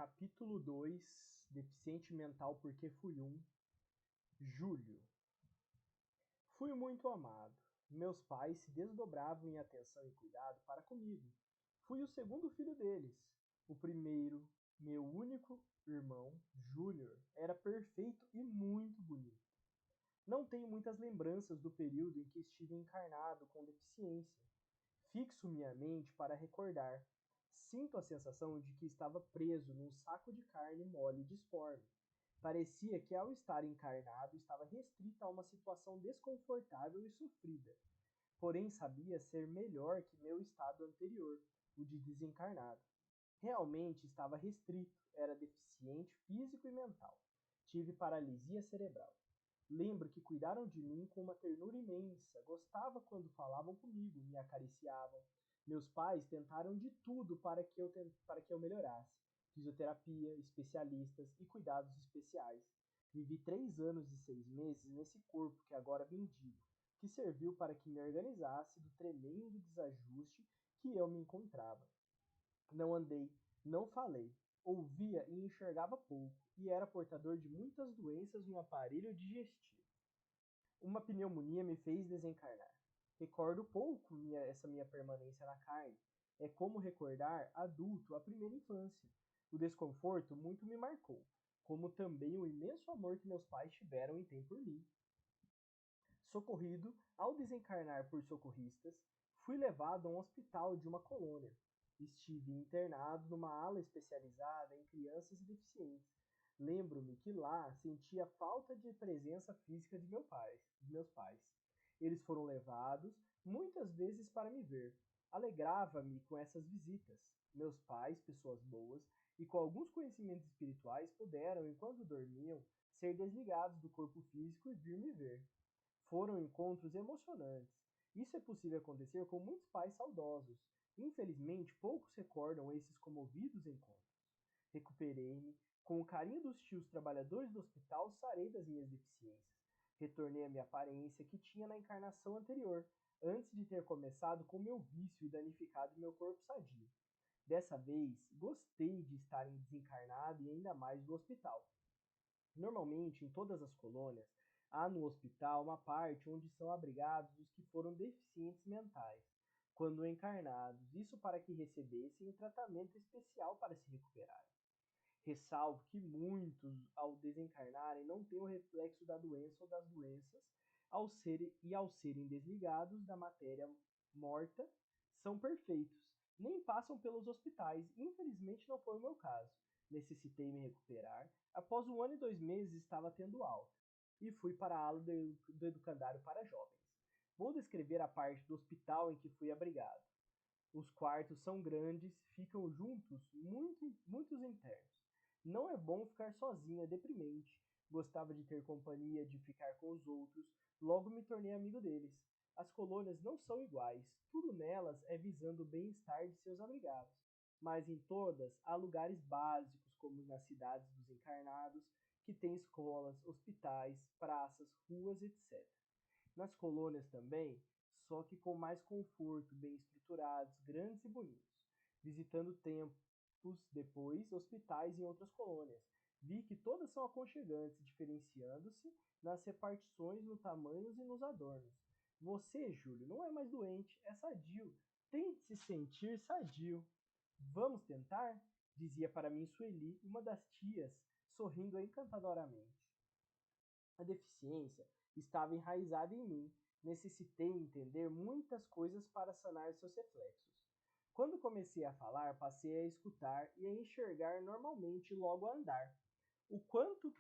Capítulo 2, Deficiente mental porque fui um. Júlio. Fui muito amado. Meus pais se desdobravam em atenção e cuidado para comigo. Fui o segundo filho deles. O primeiro, meu único irmão, Júnior, era perfeito e muito bonito. Não tenho muitas lembranças do período em que estive encarnado com deficiência. Fixo minha mente para recordar. Sinto a sensação de que estava preso num saco de carne mole e disforme. Parecia que ao estar encarnado estava restrito a uma situação desconfortável e sofrida. Porém sabia ser melhor que meu estado anterior, o de desencarnado. Realmente estava restrito, era deficiente físico e mental. Tive paralisia cerebral. Lembro que cuidaram de mim com uma ternura imensa, gostava quando falavam comigo, me acariciavam. Meus pais tentaram de tudo para que eu melhorasse. Fisioterapia, especialistas e cuidados especiais. Vivi 3 anos e 6 meses nesse corpo que agora bendigo, que serviu para que me organizasse do tremendo desajuste que eu me encontrava. Não andei, não falei, ouvia e enxergava pouco, e era portador de muitas doenças no aparelho digestivo. Uma pneumonia me fez desencarnar. Recordo pouco essa minha permanência na carne. É como recordar, adulto, a primeira infância. O desconforto muito me marcou, como também o imenso amor que meus pais tiveram e têm por mim. Socorrido, ao desencarnar por socorristas, fui levado a um hospital de uma colônia. Estive internado numa ala especializada em crianças e deficientes. Lembro-me que lá sentia falta de presença física de meus pais. Eles foram levados muitas vezes para me ver. Alegrava-me com essas visitas. Meus pais, pessoas boas e com alguns conhecimentos espirituais, puderam, enquanto dormiam, ser desligados do corpo físico e vir me ver. Foram encontros emocionantes. Isso é possível acontecer com muitos pais saudosos. Infelizmente, poucos recordam esses comovidos encontros. Recuperei-me. Com o carinho dos tios trabalhadores do hospital, sarei das minhas deficiências. Retornei à minha aparência que tinha na encarnação anterior, antes de ter começado com meu vício e danificado meu corpo sadio. Dessa vez, gostei de estar desencarnado e ainda mais do hospital. Normalmente, em todas as colônias, há no hospital uma parte onde são abrigados os que foram deficientes mentais, quando encarnados, isso para que recebessem um tratamento especial para se recuperarem. Ressalvo que muitos, ao desencarnarem, não têm o reflexo da doença ou das doenças, ao serem desligados da matéria morta, são perfeitos, nem passam pelos hospitais. Infelizmente não foi o meu caso. Necessitei me recuperar. Após 1 ano e 2 meses estava tendo alta, e fui para a ala do educandário para jovens. Vou descrever a parte do hospital em que fui abrigado. Os quartos são grandes, ficam juntos muitos internos. Não é bom ficar sozinho, é deprimente. Gostava de ter companhia, de ficar com os outros, logo me tornei amigo deles. As colônias não são iguais, tudo nelas é visando o bem-estar de seus abrigados. Mas em todas há lugares básicos, como nas cidades dos encarnados, que têm escolas, hospitais, praças, ruas, etc. Nas colônias também, só que com mais conforto, bem estruturados, grandes e bonitos. Visitando tempos depois hospitais em outras colônias, vi que todas são aconchegantes, diferenciando-se nas repartições, no tamanhos e nos adornos. Você, Júlio, não é mais doente, é sadio. Tente se sentir sadio. Vamos tentar? Dizia para mim Sueli, uma das tias, sorrindo encantadoramente. A deficiência estava enraizada em mim. Necessitei entender muitas coisas para sanar seus reflexos. Quando comecei a falar, passei a escutar e a enxergar normalmente e logo a andar. O quanto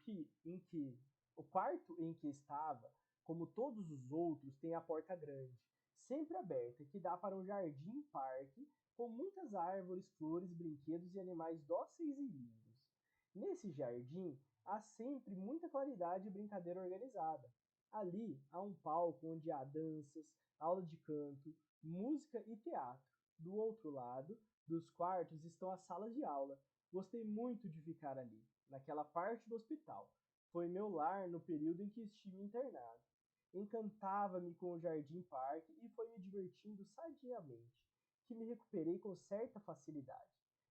o quarto em que estava, como todos os outros, tem a porta grande, sempre aberta, que dá para um jardim-parque com muitas árvores, flores, brinquedos e animais dóceis e lindos. Nesse jardim há sempre muita claridade e brincadeira organizada. Ali há um palco onde há danças, aula de canto, música e teatro. Do outro lado dos quartos estão as salas de aula. Gostei muito de ficar ali, naquela parte do hospital. Foi meu lar no período em que estive internado. Encantava-me com o jardim-parque e foi me divertindo sadiamente, que me recuperei com certa facilidade.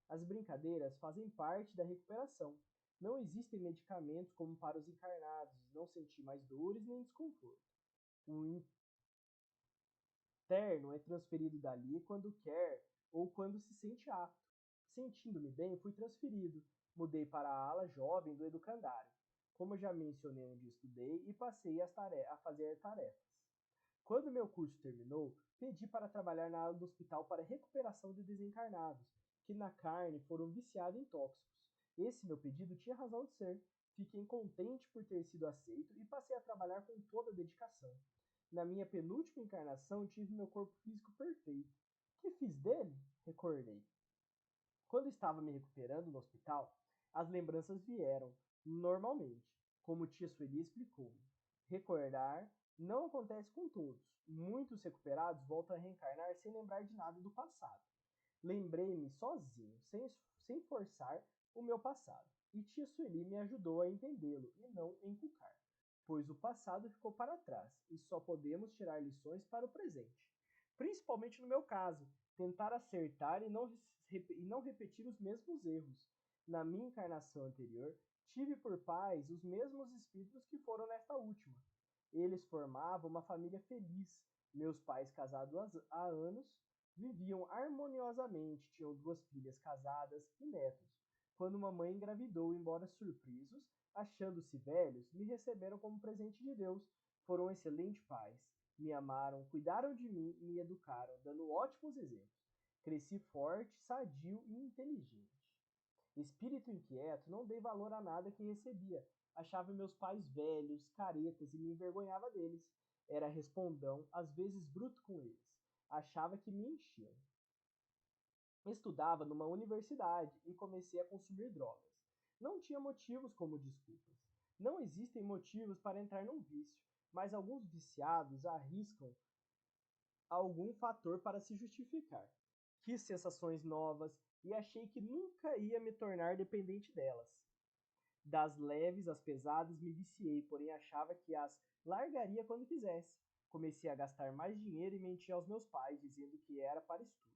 As brincadeiras fazem parte da recuperação. Não existem medicamentos como para os encarnados, não sentir mais dores nem desconforto. O interno é transferido dali quando quer ou quando se sente apto. Sentindo-me bem, fui transferido. Mudei para a ala jovem do educandário. Como já mencionei onde estudei e passei a fazer tarefas. Quando meu curso terminou, pedi para trabalhar na ala do hospital para recuperação de desencarnados, que na carne foram viciados em tóxicos. Esse meu pedido tinha razão de ser. Fiquei contente por ter sido aceito e passei a trabalhar com toda a dedicação. Na minha penúltima encarnação, tive meu corpo físico perfeito. O que fiz dele? Recordei. Quando estava me recuperando no hospital, as lembranças vieram, normalmente, como tia Sueli explicou-me. Recordar não acontece com todos. Muitos recuperados voltam a reencarnar sem lembrar de nada do passado. Lembrei-me sozinho, sem forçar o meu passado, e tia Sueli me ajudou a entendê-lo e não encucar, pois o passado ficou para trás e só podemos tirar lições para o presente. Principalmente no meu caso, tentar acertar e não repetir os mesmos erros. Na minha encarnação anterior, tive por pais os mesmos espíritos que foram nesta última. Eles formavam uma família feliz. Meus pais, casados há anos, viviam harmoniosamente, tinham 2 filhas casadas e netos. Quando mamãe engravidou, embora surpresos, achando-se velhos, me receberam como presente de Deus. Foram excelentes pais. Me amaram, cuidaram de mim e me educaram, dando ótimos exemplos. Cresci forte, sadio e inteligente. Espírito inquieto, não dei valor a nada que recebia. Achava meus pais velhos, caretas e me envergonhava deles. Era respondão, às vezes bruto com eles. Achava que me enchiam. Estudava numa universidade e comecei a consumir drogas. Não tinha motivos como desculpas. Não existem motivos para entrar num vício, mas alguns viciados arriscam algum fator para se justificar. Quis sensações novas e achei que nunca ia me tornar dependente delas. Das leves às pesadas me viciei, porém achava que as largaria quando quisesse. Comecei a gastar mais dinheiro e mentia aos meus pais, dizendo que era para estudo.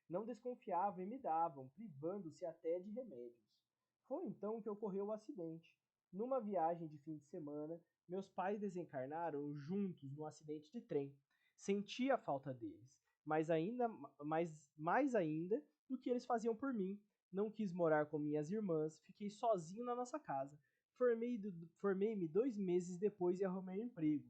Não desconfiavam e me davam, privando-se até de remédios. Foi então que ocorreu o acidente. Numa viagem de fim de semana, meus pais desencarnaram juntos num acidente de trem. Senti a falta deles, mais ainda do que eles faziam por mim. Não quis morar com minhas irmãs, fiquei sozinho na nossa casa. Formei-me 2 meses depois e arrumei um emprego,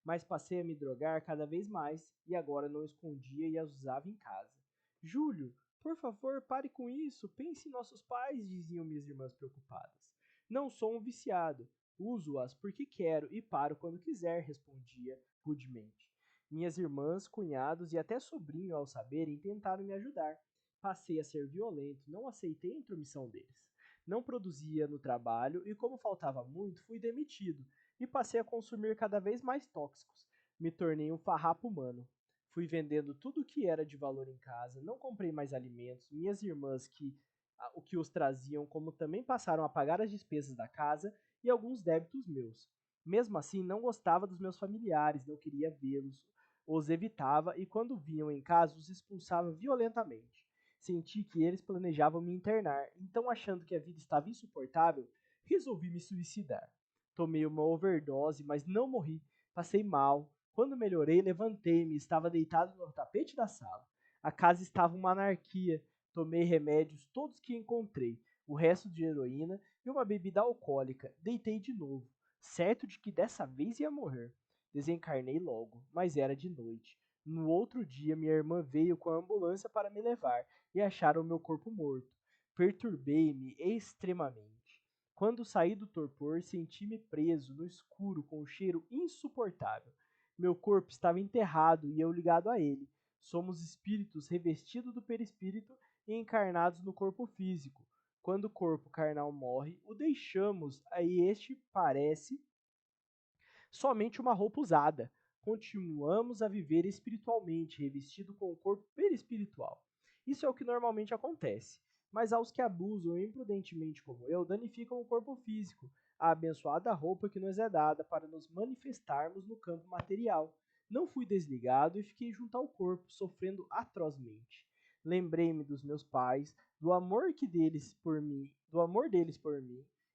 mas passei a me drogar cada vez mais e agora não escondia e as usava em casa. Júlio, por favor, pare com isso. Pense em nossos pais, diziam minhas irmãs preocupadas. Não sou um viciado. Uso-as porque quero e paro quando quiser, respondia rudemente. Minhas irmãs, cunhados e até sobrinho, ao saberem, tentaram me ajudar. Passei a ser violento, não aceitei a intromissão deles. Não produzia no trabalho e, como faltava muito, fui demitido e passei a consumir cada vez mais tóxicos. Me tornei um farrapo humano. Fui vendendo tudo o que era de valor em casa, não comprei mais alimentos. Minhas irmãs o que os traziam, como também passaram a pagar as despesas da casa e alguns débitos meus. Mesmo assim, não gostava dos meus familiares, não queria vê-los, os evitava e quando vinham em casa os expulsava violentamente. Senti que eles planejavam me internar, então achando que a vida estava insuportável, resolvi me suicidar. Tomei uma overdose, mas não morri. Passei mal. Quando melhorei, levantei-me, estava deitado no tapete da sala. A casa estava uma anarquia. Tomei remédios, todos que encontrei, o resto de heroína e uma bebida alcoólica. Deitei de novo, certo de que dessa vez ia morrer. Desencarnei logo, mas era de noite. No outro dia, minha irmã veio com a ambulância para me levar e acharam meu corpo morto. Perturbei-me extremamente. Quando saí do torpor, senti-me preso no escuro com um cheiro insuportável. Meu corpo estava enterrado e eu ligado a ele. Somos espíritos revestidos do perispírito e encarnados no corpo físico. Quando o corpo carnal morre, o deixamos, aí este parece somente uma roupa usada. Continuamos a viver espiritualmente, revestido com o corpo perispiritual. Isso é o que normalmente acontece. Mas aos que abusam imprudentemente como eu, danificam o corpo físico, a abençoada roupa que nos é dada para nos manifestarmos no campo material. Não fui desligado e fiquei junto ao corpo, sofrendo atrozmente. Lembrei-me dos meus pais, do amor deles por mim,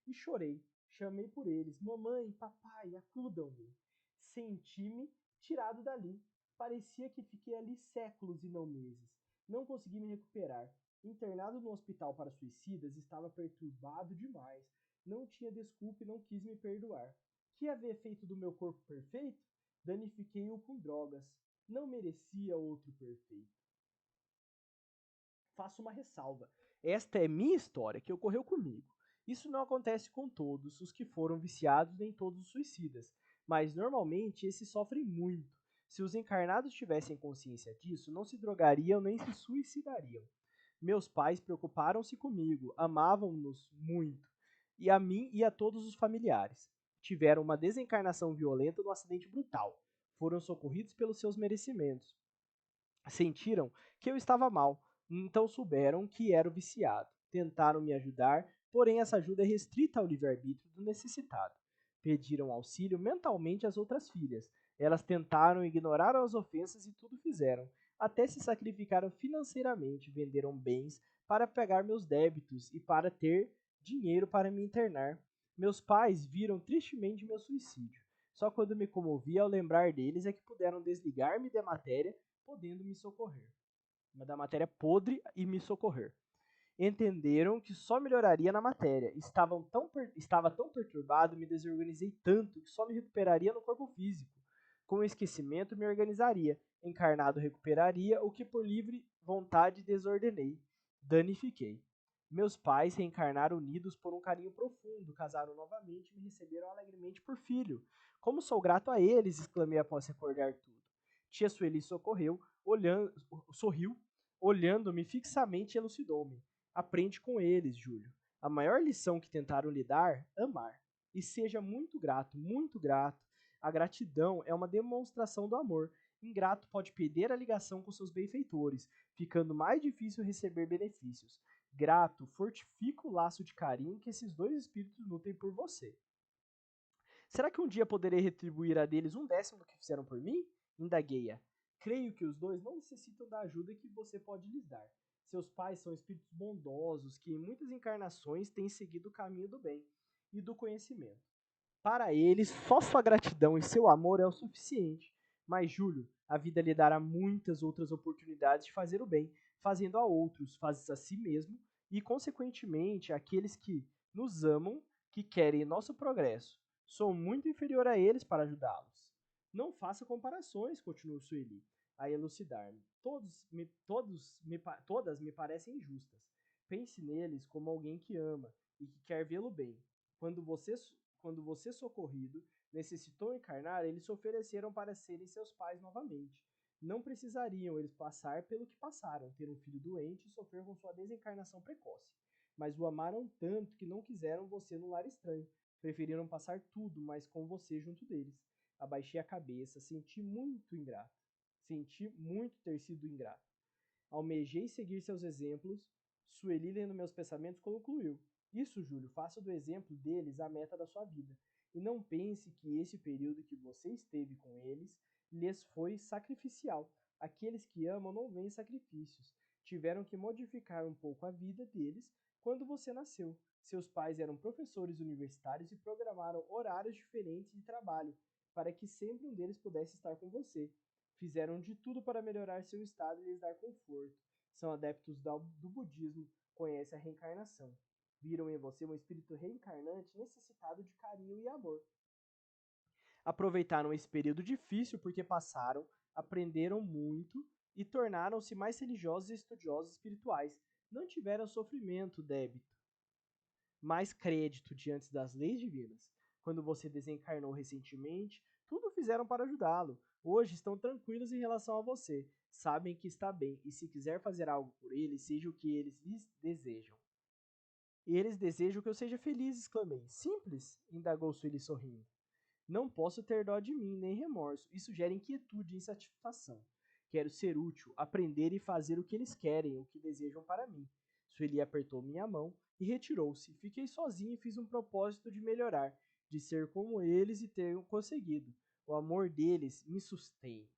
e chorei. Chamei por eles: mamãe, papai, acudam-me. Senti-me tirado dali. Parecia que fiquei ali séculos e não meses. Não consegui me recuperar. Internado no hospital para suicidas, estava perturbado demais. Não tinha desculpa e não quis me perdoar. Que havia feito do meu corpo perfeito? Danifiquei-o com drogas. Não merecia outro perfeito. Faço uma ressalva. Esta é minha história, que ocorreu comigo. Isso não acontece com todos os que foram viciados, nem todos os suicidas, mas normalmente esses sofrem muito. Se os encarnados tivessem consciência disso, não se drogariam nem se suicidariam. Meus pais preocuparam-se comigo, amavam-nos muito, e a mim e a todos os familiares. Tiveram uma desencarnação violenta no acidente brutal. Foram socorridos pelos seus merecimentos. Sentiram que eu estava mal, então souberam que era o viciado. Tentaram me ajudar, porém essa ajuda é restrita ao livre-arbítrio do necessitado. Pediram auxílio mentalmente às outras filhas. Elas tentaram ignorar as ofensas e tudo fizeram. Até se sacrificaram financeiramente, venderam bens para pagar meus débitos e para ter dinheiro para me internar. Meus pais viram tristemente meu suicídio. Só quando me comovi ao lembrar deles é que puderam desligar-me da matéria, podendo me socorrer. Da matéria podre e me socorrer. Entenderam que só melhoraria na matéria. Estava tão perturbado, me desorganizei tanto que só me recuperaria no corpo físico. Com o esquecimento me organizaria. Encarnado recuperaria o que por livre vontade desordenei. Danifiquei. Meus pais reencarnaram unidos por um carinho profundo, casaram novamente e me receberam alegremente por filho. Como sou grato a eles, exclamei após recordar tudo. Tia Sueli sorriu, olhando-me fixamente e elucidou-me. Aprende com eles, Júlio. A maior lição que tentaram lhe dar, amar. E seja muito grato, muito grato. A gratidão é uma demonstração do amor. Ingrato pode perder a ligação com seus benfeitores, ficando mais difícil receber benefícios. Grato fortifica o laço de carinho que esses dois espíritos nutrem por você. Será que um dia poderei retribuir a deles 1/10 do que fizeram por mim? Indaguei-a. Creio que os dois não necessitam da ajuda que você pode lhes dar. Seus pais são espíritos bondosos que em muitas encarnações têm seguido o caminho do bem e do conhecimento. Para eles, só sua gratidão e seu amor é o suficiente. Mas, Júlio, a vida lhe dará muitas outras oportunidades de fazer o bem, fazendo a outros, fazes a si mesmo e, consequentemente, àqueles que nos amam, que querem nosso progresso. Sou muito inferior a eles para ajudá-los. Não faça comparações, continuou Sueli, a elucidar-me. Todas me parecem injustas. Pense neles como alguém que ama e que quer vê-lo bem. Quando você socorrido necessitou encarnar, eles se ofereceram para serem seus pais novamente. Não precisariam eles passar pelo que passaram, ter um filho doente e sofrer com sua desencarnação precoce. Mas o amaram tanto que não quiseram você no lar estranho. Preferiram passar tudo, mas com você junto deles. Abaixei a cabeça, senti muito ingrato. Senti muito ter sido ingrato. Almejei seguir seus exemplos. Sueli, lendo meus pensamentos, concluiu: Isso, Júlio, faça do exemplo deles a meta da sua vida. E não pense que esse período que você esteve com eles lhes foi sacrificial. Aqueles que amam não veem sacrifícios. Tiveram que modificar um pouco a vida deles quando você nasceu. Seus pais eram professores universitários e programaram horários diferentes de trabalho para que sempre um deles pudesse estar com você. Fizeram de tudo para melhorar seu estado e lhes dar conforto. São adeptos do budismo, conhecem a reencarnação. Viram em você um espírito reencarnante necessitado de carinho e amor. Aproveitaram esse período difícil porque passaram, aprenderam muito e tornaram-se mais religiosos e estudiosos espirituais. Não tiveram sofrimento, débito, mais crédito diante das leis divinas. Quando você desencarnou recentemente, tudo fizeram para ajudá-lo. Hoje estão tranquilos em relação a você. Sabem que está bem e se quiser fazer algo por ele, seja o que eles lhes desejam. Eles desejam que eu seja feliz, exclamei. Simples? Indagou Sueli sorrindo. Não posso ter dó de mim, nem remorso. Isso gera inquietude e insatisfação. Quero ser útil, aprender e fazer o que eles querem, o que desejam para mim. Sueli apertou minha mão e retirou-se. Fiquei sozinho e fiz um propósito de melhorar, de ser como eles e ter conseguido. O amor deles me sustém.